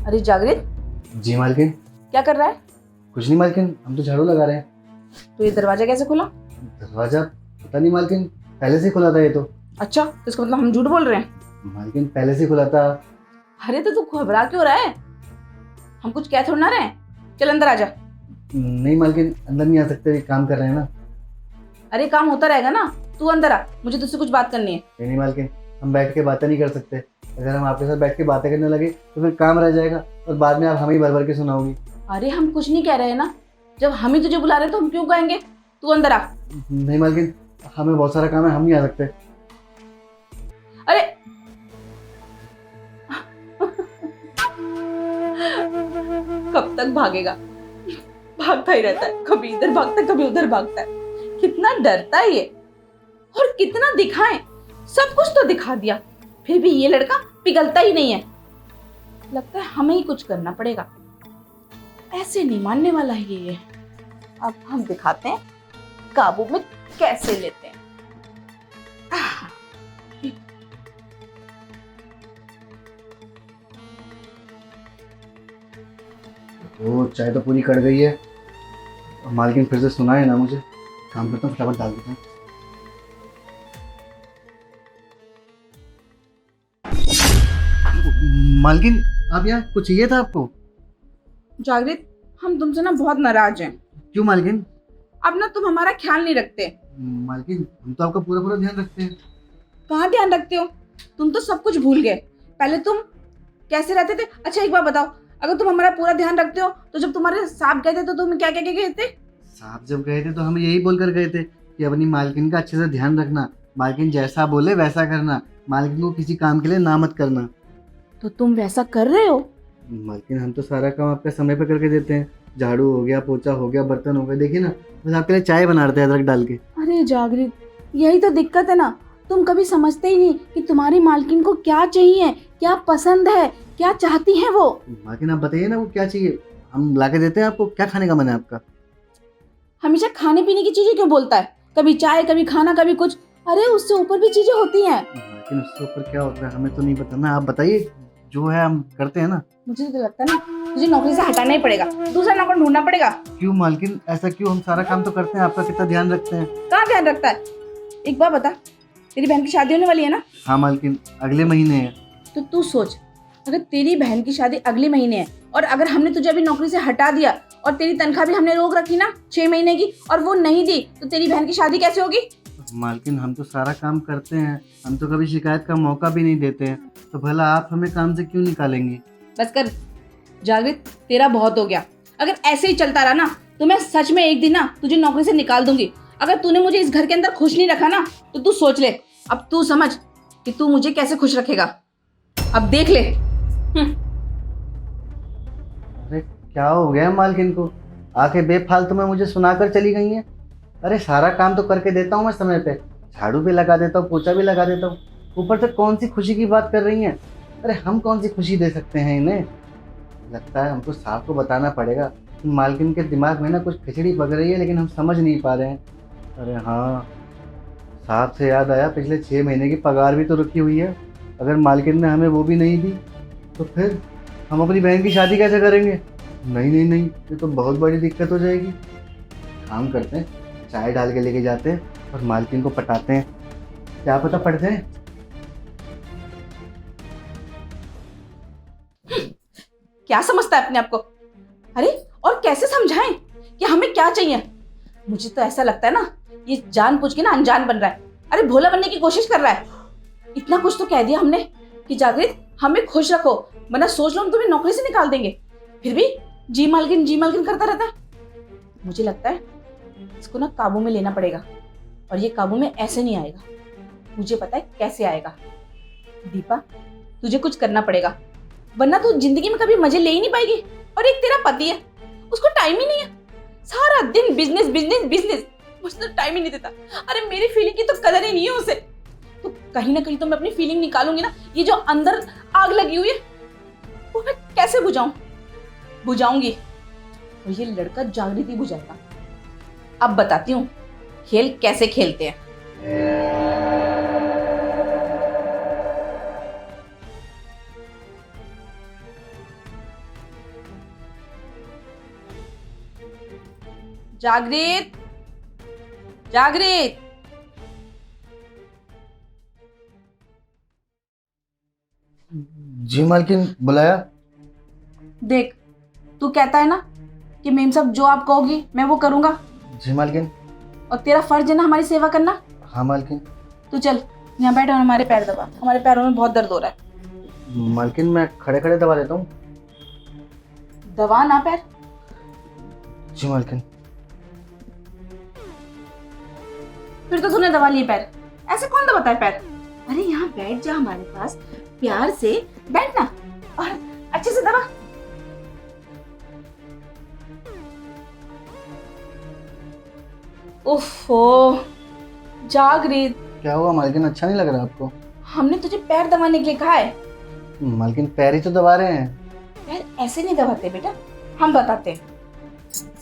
अरे जागृत, जी मालकिन। क्या कर रहा है? कुछ नहीं मालकिन, हम तो झाड़ू लगा रहे हैं। तो ये दरवाजा कैसे खुला? दरवाजा पता नहीं मालकिन, पहले से ही खुला था ये तो। अच्छा, तो इसका मतलब हम झूठ बोल रहे हैं। मालकिन पहले से ही खुला था। अरे तो तू घबरा क्यों रहा है? हम कुछ कह थोड़ा ना रहे हैं। चल अंदर आ जा। नहीं मालकिन, अंदर नहीं आ सकते, ये काम कर रहे हैं ना। अरे काम होता रहेगा ना, तू अंदर आ, मुझे तुझसे कुछ बात करनी है। नहीं मालकिन, हम बैठ के बातें नहीं कर सकते। अगर हम आपके साथ बैठ के बातें करने लगे तो फिर काम रह जाएगा और बाद में आप हमें ही भर भर के सुनाओगी। अरे हम कुछ नहीं कह रहे हैं ना, जब हम ही तुझे बुला रहे हैं तो हम क्यों कहेंगे? तू अंदर आ। नहीं मालकिन, हमें बहुत सारा काम है, हम नहीं आ सकते। अरे कब तक भागेगा? भागता ही रहता है, कभी इधर भागता है कभी उधर भागता है। कितना डरता है ये, और कितना दिखाए, सब कुछ तो दिखा दिया, फिर भी ये लड़का पिघलता ही नहीं है। लगता है हमें ही कुछ करना पड़ेगा, ऐसे नहीं मानने वाला है ये। अब हम दिखाते हैं काबू में कैसे लेते हैं। वो चाय तो पूरी कट गई है और मालकिन फिर से सुनाए ना मुझे। काम करता हूँ, फटाफट डाल देता हूँ। मालकिन आप यहाँ कुछ चाहिए था आपको? जागृत, हम तुमसे ना बहुत नाराज हैं। क्यों मालकिन? अब ना तुम हमारा ख्याल नहीं रखते। मालकिन हम तो आपका पूरा पूरा ध्यान रखते हैं। कहाँ ध्यान रखते हो? तुम तो सब कुछ भूल गए। पहले तुम कैसे रहते थे? अच्छा एक बात बताओ, अगर तुम हमारा पूरा ध्यान रखते हो तो जब तुम्हारे सांप गए थे तो तुम क्या क्या क्या गए थे? साहब जब गए थे तो हम यही बोलकर गए थे कि अपनी मालकिन का अच्छे से ध्यान रखना, मालकिन जैसा बोले वैसा करना, मालकिन को किसी काम के लिए ना मत करना। तो तुम वैसा कर रहे हो? मालकिन हम तो सारा काम आपके समय पे करके देते हैं। झाड़ू हो गया, पोछा हो गया, बर्तन हो गए, देखिए ना, बस आपके लिए चाय बना रहे थे अदरक डाल के। अरे जागृत, यही तो दिक्कत है ना, तुम कभी समझते ही नहीं कि तुम्हारी मालकिन को क्या चाहिए, क्या पसंद है, क्या चाहती है वो। मालकिन आप बताइए ना, वो क्या चाहिए, हम ला के देते हैं आपको। क्या खाने का मन है आपका? हमेशा खाने पीने की चीजें क्यों बोलता है? कभी चाय, कभी खाना, कभी कुछ। अरे उससे ऊपर भी चीजें होती हैं। मालकिन उससे ऊपर क्या होता है हमें तो नहीं पता ना, आप बताइए, जो है हम करते हैं ना। मुझे तो लगता है ना तुझे नौकरी से हटाना ही पड़ेगा, दूसरा नौकर ढूंढना पड़ेगा। क्यों मालकिन, ऐसा क्यों? हम सारा काम तो करते हैं, आपका कितना ध्यान रखते हैं। कहाँ ध्यान रखता है? एक बात बता, तेरी बहन की शादी होने वाली है ना? हाँ मालकिन, अगले महीने है। तो तू सोच, अगर तेरी बहन की शादी अगले महीने है और अगर हमने तुझे अभी नौकरी से हटा दिया और तेरी तनख्वाह भी हमने रोक रखी ना 6 महीने की, और वो नहीं दी, तो तेरी बहन की शादी कैसे होगी? मालकिन हम तो सारा काम करते हैं, हम तो कभी शिकायत का मौका भी नहीं देते हैं, तो भला आप हमें काम से क्यों निकालेंगे? बस कर जागृत, तेरा बहुत हो गया। अगर ऐसे ही चलता रहा ना तो मैं सच में एक दिन ना तुझे नौकरी से निकाल दूंगी। अगर तूने मुझे इस घर के अंदर खुश नहीं रखा ना तो तू सोच ले, अब तू समझ कि तू मुझे कैसे खुश रखेगा। अब देख ले। अरे क्या हो गया मालकिन को, आके बेफालतू में मुझे सुनाकर चली गई हैं। अरे सारा काम तो करके देता हूँ मैं समय पे, झाड़ू भी लगा देता हूँ, पोछा भी लगा देता हूँ, ऊपर से कौन सी खुशी की बात कर रही हैं? अरे हम कौन सी खुशी दे सकते हैं इन्हें? लगता है हमको साहब को बताना पड़ेगा कि मालकिन के दिमाग में ना कुछ खिचड़ी पक रही है, लेकिन हम समझ नहीं पा रहे हैं। अरे हाँ, साहब से याद आया, पिछले 6 महीने की पगार भी तो रुकी हुई है। अगर मालकिन ने हमें वो भी नहीं दी तो फिर हम अपनी बहन की शादी कैसे करेंगे? नहीं नहीं नहीं, ये तो बहुत बड़ी दिक्कत हो जाएगी। काम करते हैं, चाय डाल के लेके जाते हैं और मालकिन को पटाते हैं, क्या पता पड़ जाए। क्या समझता है अपने आप को? अरे और कैसे समझाएं कि हमें क्या चाहिए? मुझे तो ऐसा लगता है ना ये जानबूझ के ना अनजान बन रहा है। अरे भोला बनने की कोशिश कर रहा है। इतना कुछ तो कह दिया हमने कि जागृत हमें खुश रखो, वरना सोच लो हम तुम्हें नौकरी से निकाल देंगे, फिर भी जी मालकिन करता रहता है। मुझे लगता है इसको ना काबू में लेना पड़ेगा, और ये काबू में ऐसे नहीं आएगा, मुझे पता है कैसे आएगा। दीपा, तुझे कुछ करना पड़ेगा, वरना तू जिंदगी में कभी मजे ले ही नहीं पाएगी। और एक तेरा पति है, उसको टाइम ही नहीं है, सारा दिन बिजनेस बिजनेस बिजनेस, मुझे तो टाइम ही नहीं देता। अरे मेरी फीलिंग की तो कदर ही नहीं है उसे। तो कहीं ना कहीं तो मैं अपनी फीलिंग निकालूंगी ना। ये जो अंदर आग लगी हुई है वो मैं कैसे बुझाऊंगी, और ये लड़का जागृति बुझाएगा। अब बताती हूँ खेल कैसे खेलते हैं। जागृत, जागृत। जी मालकिन, बुलाया? देख, तू कहता है ना कि मेम साहब जो आप कहोगी मैं वो करूंगा, जी मालकिन। और तेरा फर्ज है ना हमारी सेवा करना। हाँ मालकिन। तू चल यहाँ बैठ और हमारे पैर दबा, हमारे पैरों में बहुत दर्द हो रहा है। मालकिन मैं खड़े खड़े दबा देता हूँ। दबा ना पैर। जी मालकिन। फिर तो तूने दबा लिए पैर, ऐसे कौन दबाता है पैर? अरे यहाँ बैठ जा हमारे पास, प्यार से बैठना और अच्छे से दबा। ओफो जागृत, क्या हुआ मालकिन, अच्छा नहीं लग रहा आपको? हमने तुझे पैर दबाने के लिए कहा है। मालकिन पैर ही तो दबा रहे हैं। पैर ऐसे नहीं दबाते बेटा, हम बताते हैं।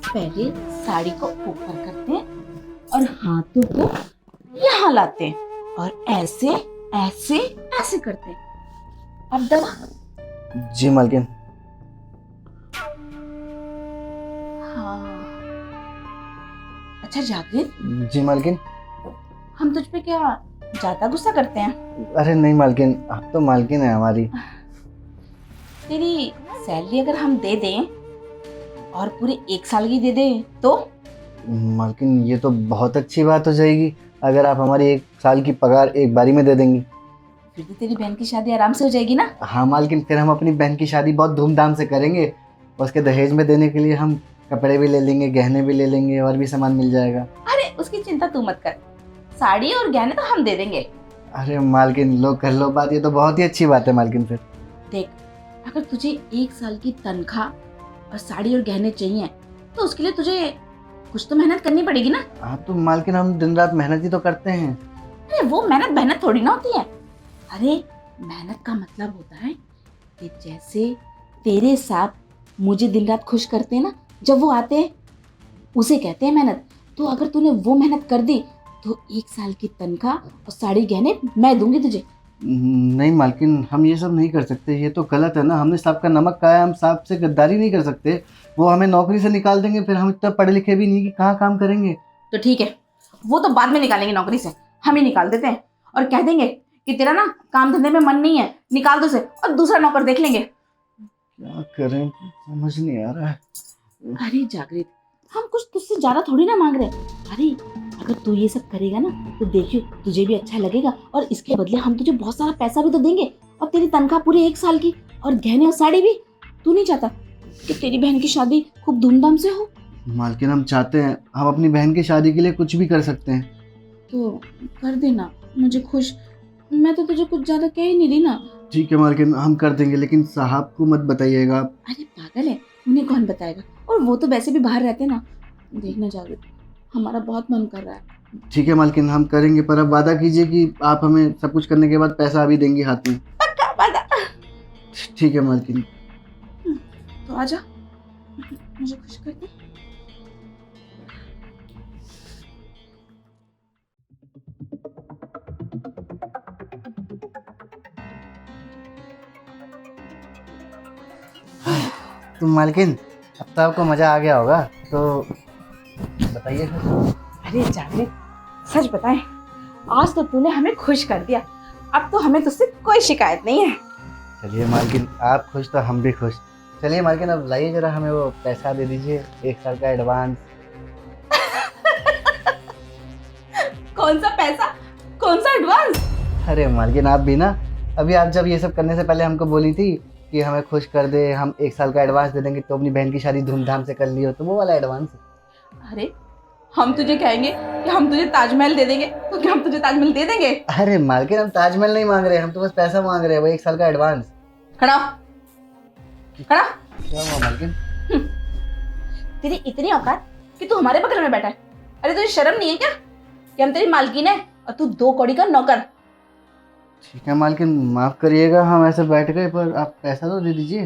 पहले साड़ी को ऊपर करते हैं और हाथों को यहाँ लाते हैं और ऐसे ऐसे ऐसे करते हैं। अब दबा। जी मालकिन। हाँ। अच्छा जागृत, जी मालकिन। हम तुझ पे क्या ज्यादा गुस्सा करते हैं? अरे नहीं मालकिन, आप तो मालकिन है हमारी। तेरी सैलरी अगर हम दे दें और पूरे 1 साल की दे दें तो? मालकिन ये तो बहुत अच्छी बात हो जाएगी अगर आप हमारी 1 साल की पगार एक बारी में दे देंगी। फिर तो तेरी बहन की शादी आराम से हो जाएगी ना। हाँ मालकिन, फिर हम अपनी बहन की शादी बहुत धूमधाम से करेंगे। उसके दहेज में देने के लिए हम कपड़े भी ले लेंगे, गहने भी ले लेंगे और भी सामान मिल जाएगा। अरे उसकी चिंता तू मत कर, साड़ी और गहने तो हम दे देंगे। अरे मालकिन लो कर लो बात, ये तो बहुत ही अच्छी बात है मालकिन। फिर देख, अगर तुझे 1 साल की तनख्वाह और साड़ी और गहने चाहिए तो उसके लिए तुझे कुछ तो मेहनत करनी पड़ेगी ना। हाँ तो मालकिन हम दिन रात मेहनत ही तो करते हैं। अरे वो मेहनत मेहनत थोड़ी ना होती है। अरे मेहनत का मतलब होता है कि जैसे तेरे साथ मुझे दिन रात खुश करते हैं ना जब वो आते हैं, उसे कहते हैं मेहनत। तो अगर तूने वो मेहनत कर दी तो 1 साल की तनख्वाह और साड़ी गहने मैं दूंगी तुझे। नहीं मालकिन, हम ये सब नहीं कर सकते, ये तो गलत है ना। हमने सांप का नमक खाया, हम सांप से गद्दारी नहीं कर सकते। वो हमें नौकरी से निकाल देंगे, फिर हम इतना पढ़े लिखे भी नहीं कि कहाँ काम करेंगे। तो ठीक है, वो तो बाद में निकालेंगे नौकरी से, हम ही निकाल देते हैं और कह देंगे कि तेरा ना काम धंधे में मन नहीं है, निकाल दो उसे और दूसरा नौकर देख लेंगे। क्या करें, समझ नहीं आ रहा है। अरे जागृत, हम कुछ तुझसे ज्यादा थोड़ी ना मांग रहे। अरे अगर तू ये सब करेगा ना तो देखियो तुझे भी अच्छा लगेगा और इसके बदले हम तुझे बहुत सारा पैसा भी तो देंगे और तेरी तनख्वाह पूरी 1 साल की और गहने और साड़ी भी। तू नहीं चाहता कि तेरी बहन की शादी खूब धूमधाम से हो? मालकिन हम चाहते हैं, हम अपनी बहन की शादी के लिए कुछ भी कर सकते हैं। तो कर देना मुझे खुश, मैं तो तुझे कुछ ज्यादा कह ही नहीं रही ना। ठीक है मालकिन, हम कर देंगे, लेकिन साहब को मत बताइएगा आप। अरे पागल है, उन्हें कौन बताएगा, और वो तो वैसे भी बाहर रहते ना। देखना जागृत, हमारा बहुत मन कर रहा है। ठीक है मालकिन, हम करेंगे, पर अब वादा कीजिए कि आप हमें सब कुछ करने के बाद पैसा अभी देंगी हाथ में। पक्का वादा। ठीक है मालकिन। तो आजा, मुझे खुश कर दे। तो मालकिन अब तो आपको मज़ा आ गया होगा, तो बताइए फिर। अरे जागृत, सच बताएं, आज तो तूने हमें खुश कर दिया। अब तो हमें तुझसे कोई शिकायत नहीं है। चलिए मालकिन, आप खुश तो हम भी खुश। चलिए मालकिन, अब लाइए जरा हमें वो पैसा दे दीजिए, 1 साल का एडवांस। कौन सा पैसा, कौन सा एडवांस? अरे मालकिन आप भी ना, अभी आप जब ये सब करने से पहले हमको बोली थी कि हमें खुश कर दे, हम 1 साल का एडवांस दे देंगे तो अपनी बहन की शादी धूमधाम से कर लियो, तो वो वाला एडवांस है। अरे हम तुझे कहेंगे कि हम तुझे ताजमहल दे देंगे तो क्या हम तुझे ताजमहल दे देंगे? अरे मालकिन हम ताजमहल नहीं मांग रहे, हम तो बस पैसा मांग रहे हैं, वो 1 साल का एडवांस। खड़ा खड़ा। क्या हुआ मालकिन? तेरी इतनी औकात कि तू हमारे बगल में बैठा है। अरे तुझे शर्म नहीं है क्या कि हम तेरी मालकिन है और तू 2 कौड़ी का नौकर? ठीक है मालकिन, माफ करिएगा, हम ऐसे बैठ गए, पर आप पैसा तो दे दीजिए।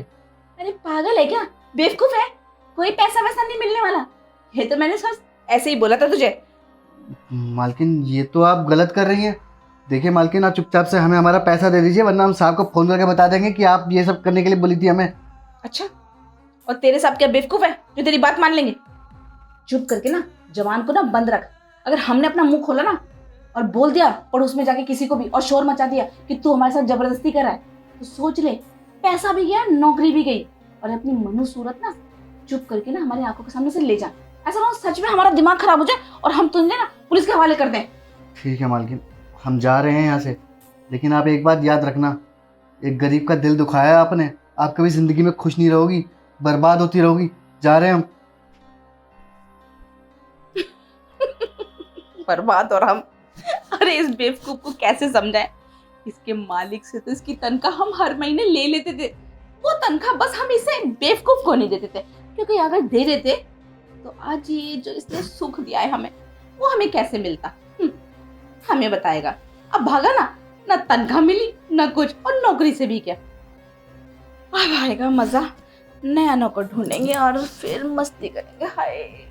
अरे पागल है क्या, बेवकूफ है, कोई पैसा वैसा नहीं मिलने वाला। ये तो मैंने सब ऐसे ही बोला था तुझे। मालकिन ये तो आप गलत कर रही हैं। देखिए मालकिन, आप चुपचाप से हमें हमारा पैसा दे दीजिए, वरना हम साहब को फोन करके बता देंगे कि आप ये सब करने के लिए बोली थी हमें। अच्छा, और तेरे साहब क्या बेवकूफ है जो तेरी बात मान लेंगे? चुप करके ना जवान को ना बंद रख। अगर हमने अपना मुंह खोला ना और बोल दिया पड़ोस में जाके किसी को भी और शोर मचा दिया कि तू हमारे साथ जबरदस्ती कर रहा है, तो सोच ले पैसा भी गया, नौकरी भी गई, और अपनी मनु सूरत ना चुप करके ना हमारी आंखों के सामने से ले जा। ऐसा ना हो सच में हमारा दिमाग खराब हो जाए और हम तुझे ना पुलिस के हवाले कर दें। ठीक है मालकिन, हम जा रहे हैं यहाँ से, लेकिन आप एक बात याद रखना, एक गरीब का दिल दुखाया है आपने, आप कभी जिंदगी में खुश नहीं रहोगी, बर्बाद होती रहोगी। जा रहे हैं हम। बर्बाद और हम। अरे इस बेवकूफ को कैसे समझाएं? इसके मालिक से तो इसकी तनख्वाह हम हर महीने ले लेते थे। वो तनख्वाह बस हम इसे बेवकूफ को नहीं देते थे, क्योंकि अगर दे देते तो आज ये जो इसने सुख दिया है हमें, वो हमें कैसे मिलता? हमें बताएगा। अब भागा ना, ना तनख्वाह मिली ना कुछ, और नौकरी से भी क्या। अब आएगा मजा, नया नौकर ढूंढेंगे और फिर मस्ती करेंगे। हाय।